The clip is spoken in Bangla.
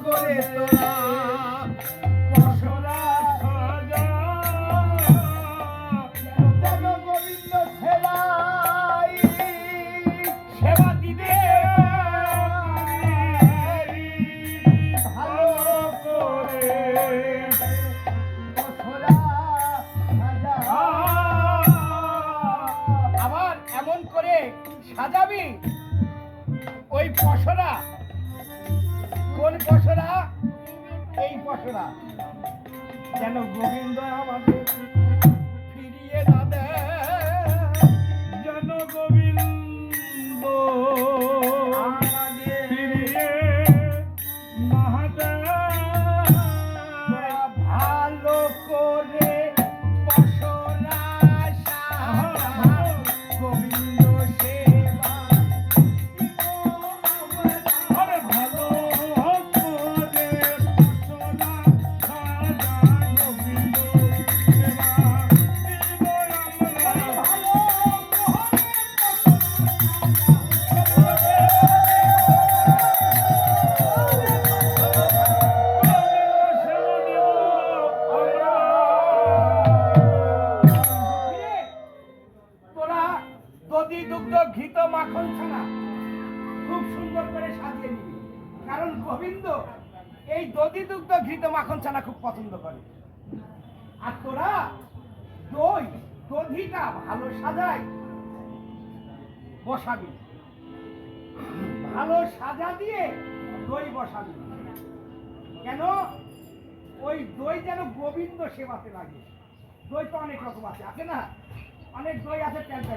করে তোরা পশরা সাজা যেন গোবিন্দ সেবাই সেবা দিবে ভালো করে পশরা সাজা আবার এমন করে সাজাবি ওই পশরা কোন পশরা এই পশরা যেন গোবিন্দ আমাদের ফিরিয়ে না দেয় যেন গোবিন্দ আমাদের ফিরিয়ে না দেয় ভালো করে পশরা সাজা গোবিন্দ সেবা দধি দুগ্ধ ঘৃত মাখন ছানা খুব সুন্দর করে সাজিয়ে নিবি কারণ গোবিন্দ এই দধি দুগ্ধ ঘৃত মাখন ছানা খুব পছন্দ করে আর তোরা দই দধিটা ভালো সাজাই বসাবি ভালো সাজা দিয়ে দই বসাবি কেন ওই দই যেন গোবিন্দ সেবাতে লাগে দই তো অনেক রকম আছে না অনেক দই আছে প্যান্ট